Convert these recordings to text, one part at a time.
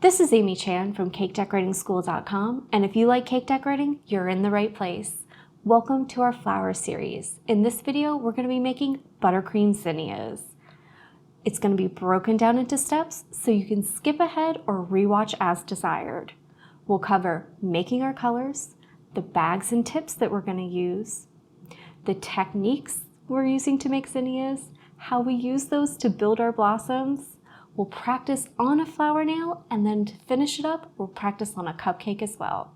This is Amy Chan from CakeDecoratingSchool.com, and if you like cake decorating, you're in the right place. Welcome to our flower series. In this video, we're going to be making buttercream zinnias. It's going to be broken down into steps so you can skip ahead or rewatch as desired. We'll cover making our colors, the bags and tips that we're going to use, the techniques we're using to make zinnias, how we use those to build our blossoms. We'll practice on a flower nail, and then to finish it up, we'll practice on a cupcake as well.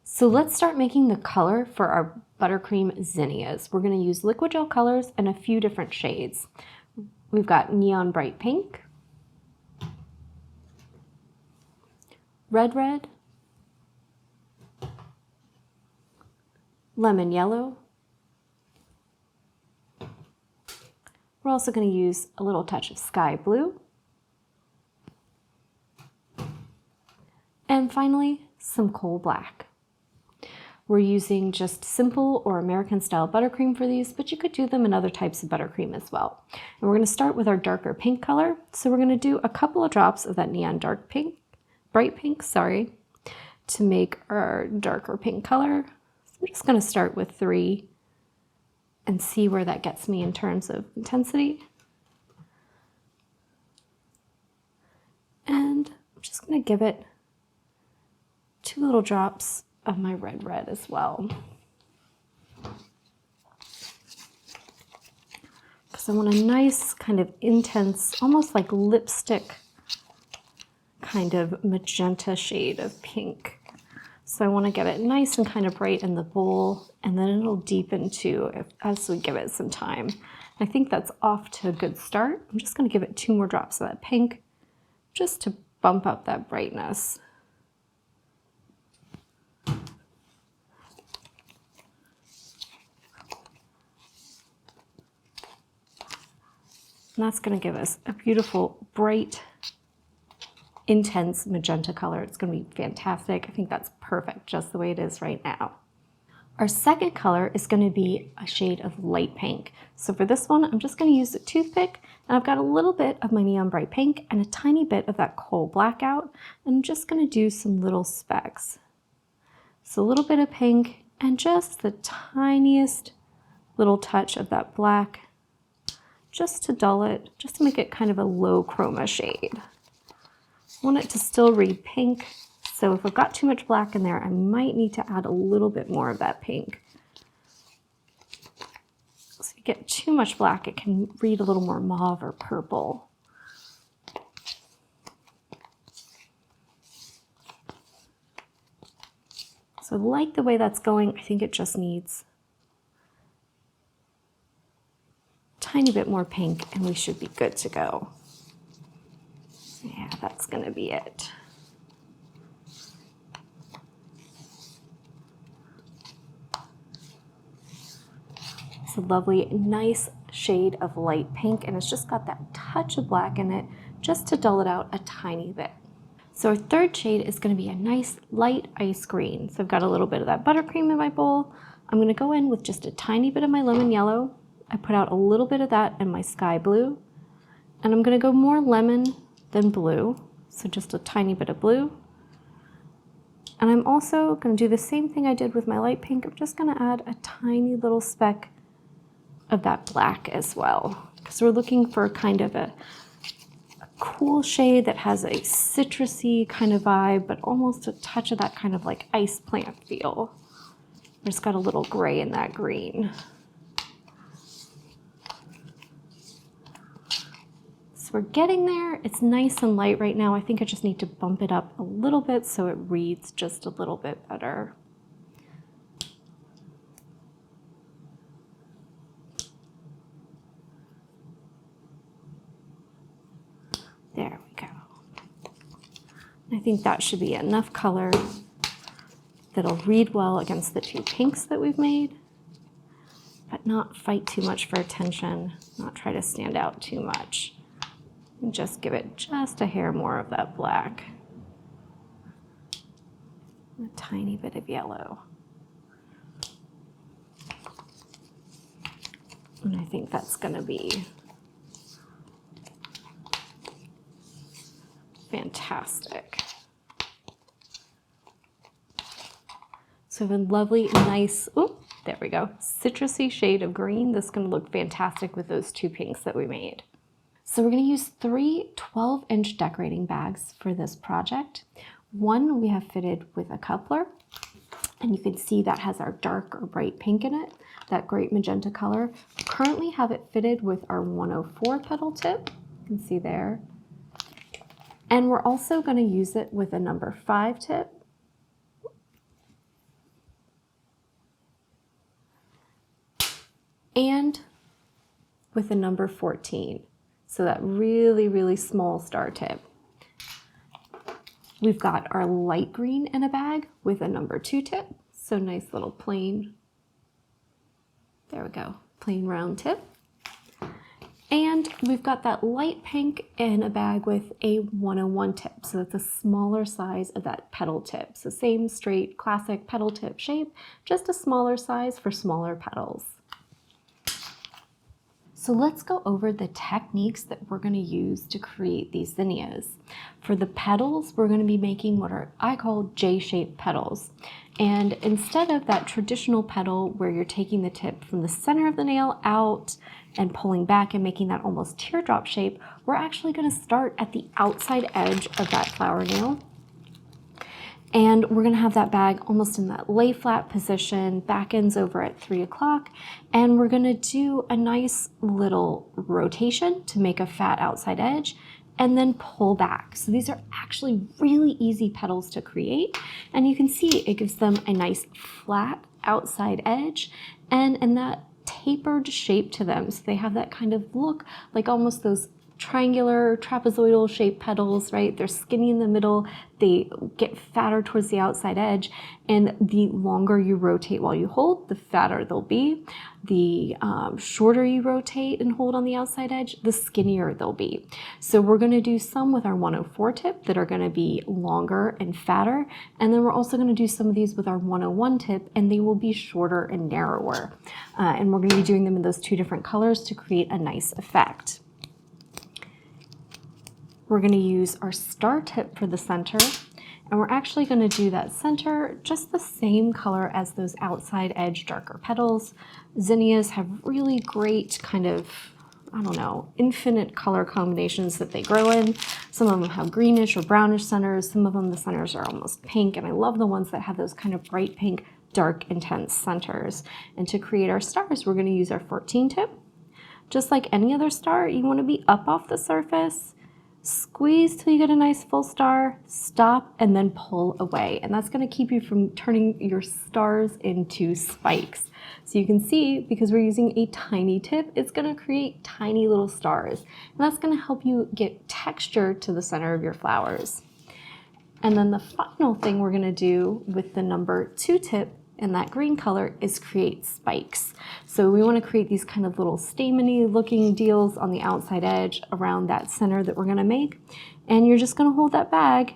So let's start making the color for our buttercream zinnias. We're going to use liquid gel colors in a few different shades. We've got neon bright pink, red, lemon yellow. We're also going to use a little touch of sky blue. And finally, some coal black. We're using just simple or American style buttercream for these, but you could do them in other types of buttercream as well. And we're going to start with our darker pink color. So we're going to do a couple of drops of that neon bright pink, to make our darker pink color. So I'm just going to start with 3 and see where that gets me in terms of intensity. And I'm just going to give it 2 little drops of my red as well. Because I want a nice kind of intense, almost like lipstick kind of magenta shade of pink. So I want to get it nice and kind of bright in the bowl, and then it'll deepen too as we give it some time. I think that's off to a good start. I'm just going to give it 2 more drops of that pink just to bump up that brightness. And that's going to give us a beautiful, bright, intense magenta color. It's going to be fantastic. I think that's perfect just the way it is right now. Our second color is going to be a shade of light pink. So for this one, I'm just going to use a toothpick, and I've got a little bit of my neon bright pink and a tiny bit of that coal black out. And I'm just going to do some little specks. So a little bit of pink and just the tiniest little touch of that black, just to dull it, just to make it kind of a low chroma shade. I want it to still read pink, so if I've got too much black in there, I might need to add a little bit more of that pink. So if you get too much black, it can read a little more mauve or purple. So I like the way that's going. I think it just needs tiny bit more pink and we should be good to go. Yeah, that's going to be it. It's a lovely, nice shade of light pink, and it's just got that touch of black in it just to dull it out a tiny bit. So our third shade is going to be a nice light ice green. So I've got a little bit of that buttercream in my bowl. I'm going to go in with just a tiny bit of my lemon yellow. I put out a little bit of that in my sky blue, and I'm going to go more lemon than blue, so just a tiny bit of blue. And I'm also going to do the same thing I did with my light pink. I'm just going to add a tiny little speck of that black as well, because we're looking for kind of a cool shade that has a citrusy kind of vibe, but almost a touch of that kind of like ice plant feel. It's got a little gray in that green. We're getting there. It's nice and light right now. I think I just need to bump it up a little bit so it reads just a little bit better. There we go. I think that should be enough color that'll read well against the 2 pinks that we've made, but not fight too much for attention, not try to stand out too much. And just give it just a hair more of that black. A tiny bit of yellow. And I think that's going to be fantastic. So we have a lovely, nice, oh, there we go, citrusy shade of green. This is going to look fantastic with those two pinks that we made. So we're going to use 3 12-inch decorating bags for this project. One we have fitted with a coupler, and you can see that has our dark or bright pink in it, that great magenta color. Currently have it fitted with our 104 petal tip, you can see there. And we're also going to use it with a number 5 tip. And with a number 14. So that really, really small star tip. We've got our light green in a bag with a number 2 tip. So nice little plain, there we go, plain round tip. And we've got that light pink in a bag with a 101 tip. So that's a smaller size of that petal tip. So same straight classic petal tip shape, just a smaller size for smaller petals. So let's go over the techniques that we're going to use to create these zinnias. For the petals, we're going to be making what I call J-shaped petals. And instead of that traditional petal where you're taking the tip from the center of the nail out and pulling back and making that almost teardrop shape, we're actually going to start at the outside edge of that flower nail. And we're going to have that bag almost in that lay flat position, back ends over at 3 o'clock. And we're going to do a nice little rotation to make a fat outside edge and then pull back. So these are actually really easy petals to create. And you can see it gives them a nice flat outside edge and that tapered shape to them. So they have that kind of look like almost those triangular trapezoidal shaped petals, right? They're skinny in the middle, they get fatter towards the outside edge, and the longer you rotate while you hold, the fatter they'll be. The shorter you rotate and hold on the outside edge, the skinnier they'll be. So we're going to do some with our 104 tip that are going to be longer and fatter, and then we're also going to do some of these with our 101 tip, and they will be shorter and narrower. And we're going to be doing them in those 2 different colors to create a nice effect. We're going to use our star tip for the center, and we're actually going to do that center just the same color as those outside edge darker petals. Zinnias have really great kind of, I don't know, infinite color combinations that they grow in. Some of them have greenish or brownish centers. Some of them, the centers are almost pink, and I love the ones that have those kind of bright pink, dark, intense centers. And to create our stars, we're going to use our 14 tip. Just like any other star, you want to be up off the surface. Squeeze till you get a nice full star, stop, and then pull away. And that's going to keep you from turning your stars into spikes. So you can see, because we're using a tiny tip, it's going to create tiny little stars. And that's going to help you get texture to the center of your flowers. And then the final thing we're going to do with the number 2 tip and that green color is create spikes. So we want to create these kind of little stameny looking deals on the outside edge around that center that we're going to make. And you're just going to hold that bag.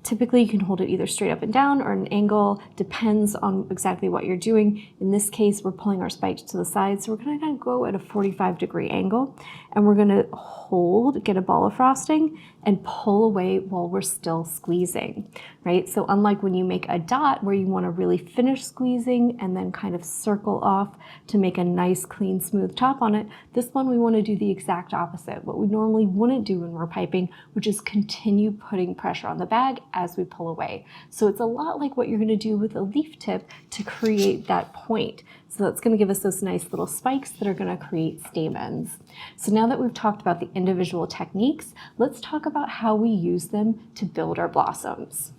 Typically you can hold it either straight up and down or an angle, depends on exactly what you're doing. In this case, we're pulling our spikes to the side, so we're going to kind of go at a 45-degree angle, and we're going to hold, get a ball of frosting, and pull away while we're still squeezing, right? So unlike when you make a dot where you want to really finish squeezing and then kind of circle off to make a nice, clean, smooth top on it, this one we want to do the exact opposite, what we normally wouldn't do when we're piping, which is continue putting pressure on the bag as we pull away. So it's a lot like what you're going to do with a leaf tip to create that point. So that's going to give us those nice little spikes that are going to create stamens. So now that we've talked about the individual techniques, let's talk about how we use them to build our blossoms.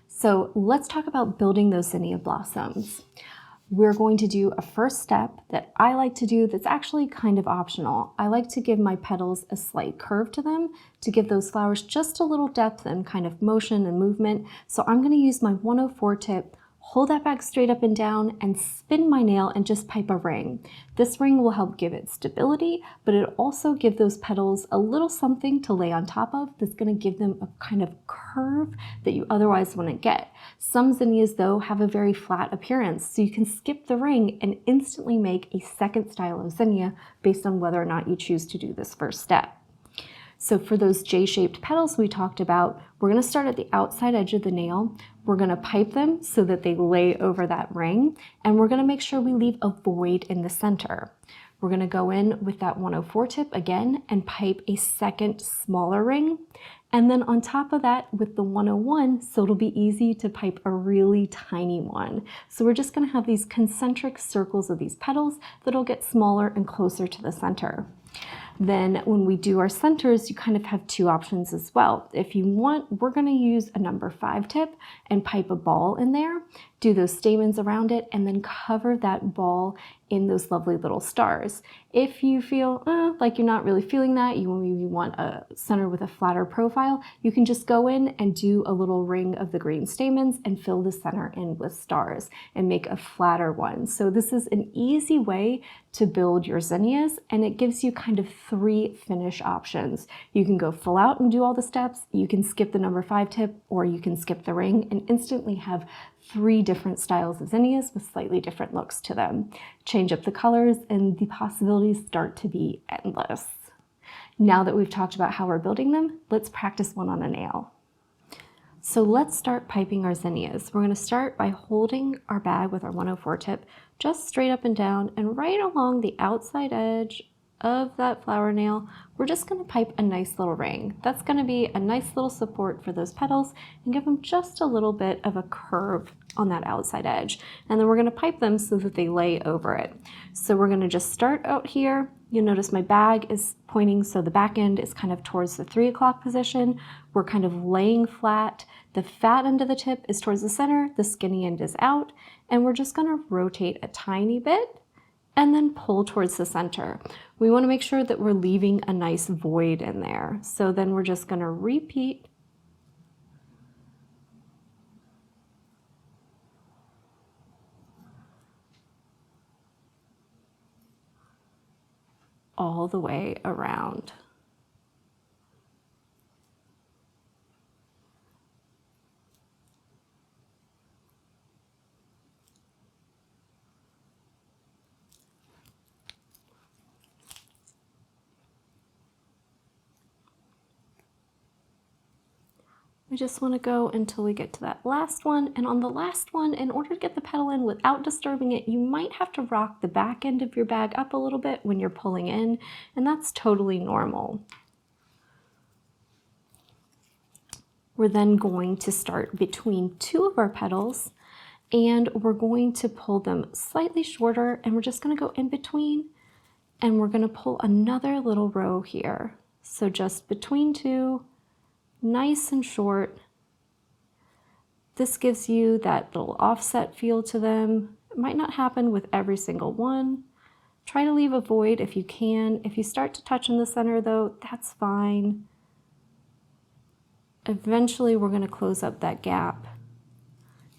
So let's talk about building those zinnia blossoms. We're going to do a first step that I like to do that's actually kind of optional. I like to give my petals a slight curve to them to give those flowers just a little depth and kind of motion and movement. So I'm going to use my 104 tip, hold that back straight up and down, and spin my nail and just pipe a ring. This ring will help give it stability, but it'll also give those petals a little something to lay on top of that's going to give them a kind of curve that you otherwise wouldn't get. Some zinnias, though, have a very flat appearance, so you can skip the ring and instantly make a second style of zinnia based on whether or not you choose to do this first step. So for those J-shaped petals we talked about, we're going to start at the outside edge of the nail. We're going to pipe them so that they lay over that ring, and we're going to make sure we leave a void in the center. We're going to go in with that 104 tip again and pipe a second smaller ring. And then on top of that with the 101, so it'll be easy to pipe a really tiny one. So we're just going to have these concentric circles of these petals that'll get smaller and closer to the center. Then when we do our centers, you kind of have two options as well. If you want, we're going to use a number 5 tip and pipe a ball in there, do those stamens around it, and then cover that ball in those lovely little stars. If you feel like you're not really feeling that, you maybe want a center with a flatter profile, you can just go in and do a little ring of the green stamens and fill the center in with stars and make a flatter one. So this is an easy way to build your zinnias, and it gives you kind of 3 finish options. You can go full out and do all the steps, you can skip the number 5 tip, or you can skip the ring and instantly have 3 different styles of zinnias with slightly different looks to them. Change up the colors and the possibilities start to be endless. Now that we've talked about how we're building them, let's practice one on a nail. So let's start piping our zinnias. We're going to start by holding our bag with our 104 tip just straight up and down, and right along the outside edge of that flower nail, we're just going to pipe a nice little ring. That's going to be a nice little support for those petals and give them just a little bit of a curve on that outside edge. And then we're going to pipe them so that they lay over it. So we're going to just start out here. You'll notice my bag is pointing, so the back end is kind of towards the 3 o'clock position. We're kind of laying flat. The fat end of the tip is towards the center, the skinny end is out, and we're just going to rotate a tiny bit and then pull towards the center. We want to make sure that we're leaving a nice void in there. So then we're just going to repeat all the way around. We just want to go until we get to that last one, and on the last one, in order to get the petal in without disturbing it, you might have to rock the back end of your bag up a little bit when you're pulling in, and that's totally normal. We're then going to start between 2 of our petals, and we're going to pull them slightly shorter, and we're just going to go in between, and we're going to pull another little row here. So just between 2, nice and short. This gives you that little offset feel to them. It might not happen with every single one. Try to leave a void if you can. If you start to touch in the center though, that's fine. Eventually we're going to close up that gap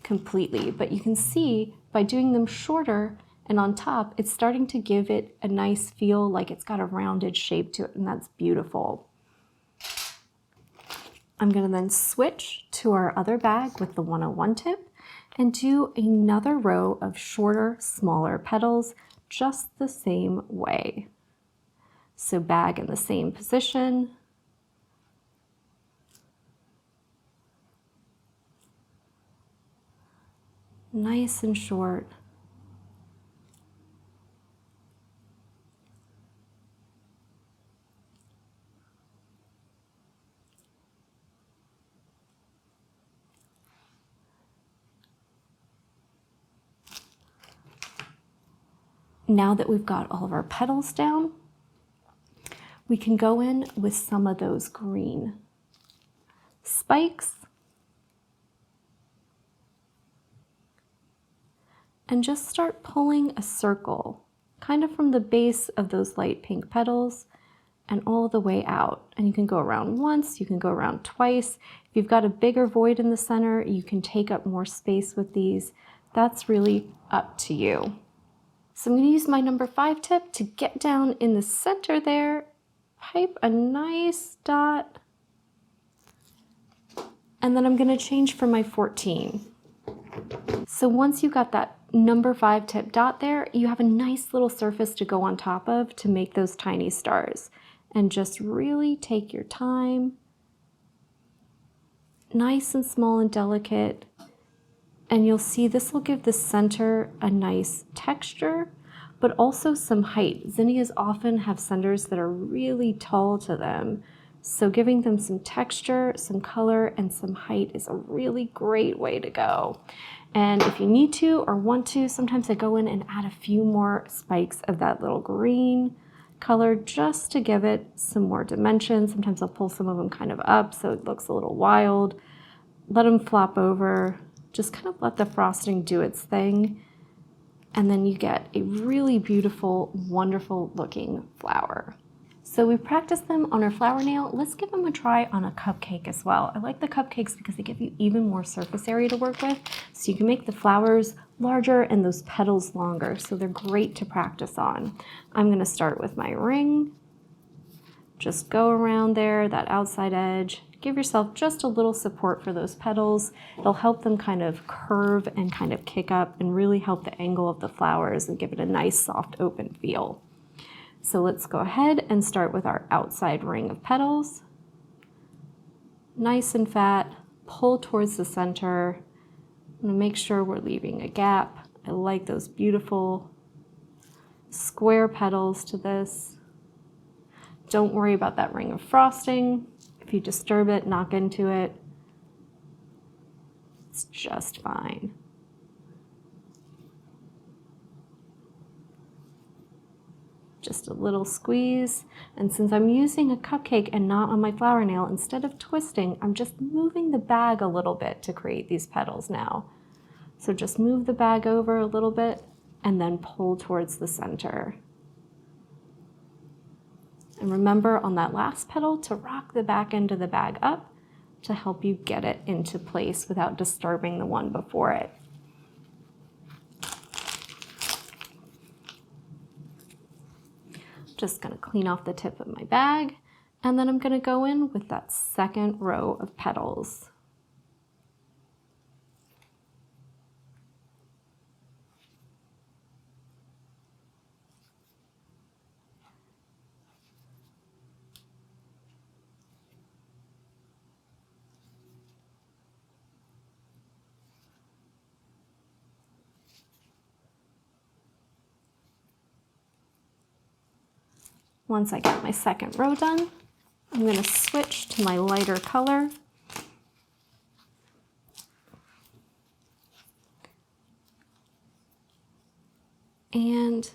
completely, but you can see by doing them shorter and on top, it's starting to give it a nice feel like it's got a rounded shape to it, and that's beautiful. I'm going to then switch to our other bag with the 101 tip and do another row of shorter, smaller petals just the same way. So bag in the same position. Nice and short. Now that we've got all of our petals down, we can go in with some of those green spikes and just start pulling a circle, kind of from the base of those light pink petals and all the way out. And you can go around once, you can go around twice. If you've got a bigger void in the center, you can take up more space with these. That's really up to you. So I'm going to use my number 5 tip to get down in the center there, pipe a nice dot, and then I'm going to change for my 14. So once you got that number 5 tip dot there, you have a nice little surface to go on top of to make those tiny stars. and just really take your time. Nice and small and delicate. And you'll see this will give the center a nice texture, but also some height. Zinnias often have centers that are really tall to them. So giving them some texture, some color, and some height is a really great way to go. And if you need to or want to, sometimes I go in and add a few more spikes of that little green color just to give it some more dimension. Sometimes I'll pull some of them kind of up so it looks a little wild. Let them flop over. Just kind of let the frosting do its thing. And then you get a really beautiful, wonderful looking flower. So we practiced them on our flower nail. Let's give them a try on a cupcake as well. I like the cupcakes because they give you even more surface area to work with. So you can make the flowers larger and those petals longer. So they're great to practice on. I'm gonna start with my ring. Just go around there, that outside edge. Give yourself just a little support for those petals. It'll help them kind of curve and kind of kick up and really help the angle of the flowers and give it a nice soft open feel. So let's go ahead and start with our outside ring of petals. Nice and fat, pull towards the center. I'm gonna make sure we're leaving a gap. I like those beautiful square petals to this. Don't worry about that ring of frosting. If you disturb it, knock into it, it's just fine. Just a little squeeze. And since I'm using a cupcake and not on my flower nail, instead of twisting, I'm just moving the bag a little bit to create these petals now. So just move the bag over a little bit and then pull towards the center. And remember on that last petal to rock the back end of the bag up to help you get it into place without disturbing the one before it. Just gonna clean off the tip of my bag, and then I'm gonna go in with that second row of petals. Once I get my second row done, I'm going to switch to my lighter color. And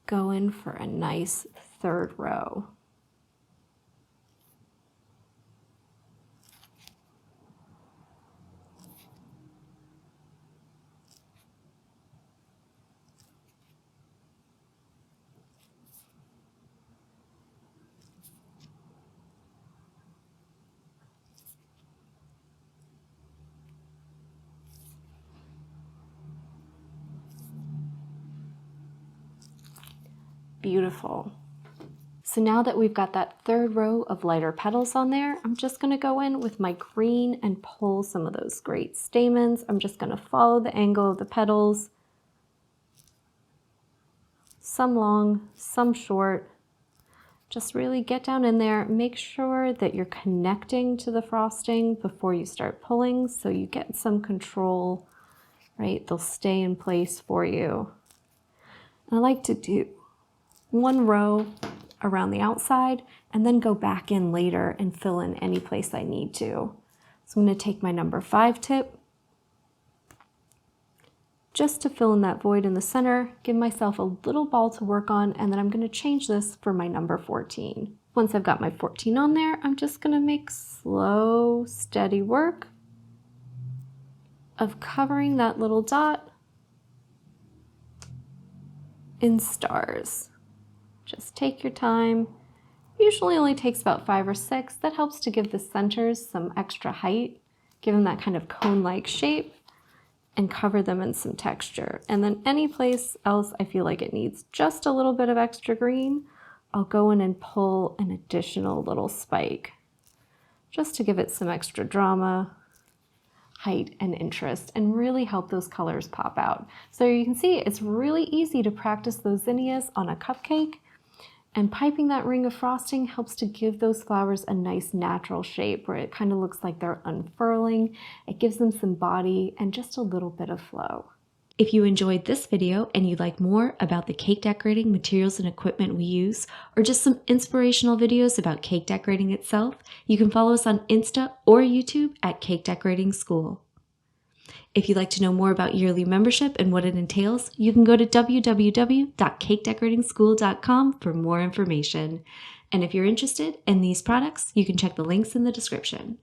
go in for a nice third row. Beautiful. So now that we've got that third row of lighter petals on there, I'm just going to go in with my green and pull some of those great stamens. I'm just going to follow the angle of the petals, some long, some short. Just really get down in there. Make sure that you're connecting to the frosting before you start pulling so you get some control, right? They'll stay in place for you. And I like to do one row around the outside and then go back in later and fill in any place I need to. So I'm going to take my number 5 tip just to fill in that void in the center, give myself a little ball to work on, and then I'm going to change this for my number 14. Once I've got my 14 on there, I'm just going to make slow, steady work of covering that little dot in stars. Just take your time. Usually only takes about 5 or 6. That helps to give the centers some extra height, give them that kind of cone-like shape, and cover them in some texture. And then any place else I feel like it needs just a little bit of extra green, I'll go in and pull an additional little spike just to give it some extra drama, height, and interest, and really help those colors pop out. So you can see it's really easy to practice those zinnias on a cupcake. And piping that ring of frosting helps to give those flowers a nice natural shape where it kind of looks like they're unfurling. It gives them some body and just a little bit of flow. If you enjoyed this video and you'd like more about the cake decorating materials and equipment we use, or just some inspirational videos about cake decorating itself, you can follow us on Insta or YouTube at Cake Decorating School. If you'd like to know more about yearly membership and what it entails, you can go to www.cakedecoratingschool.com for more information. And if you're interested in these products, you can check the links in the description.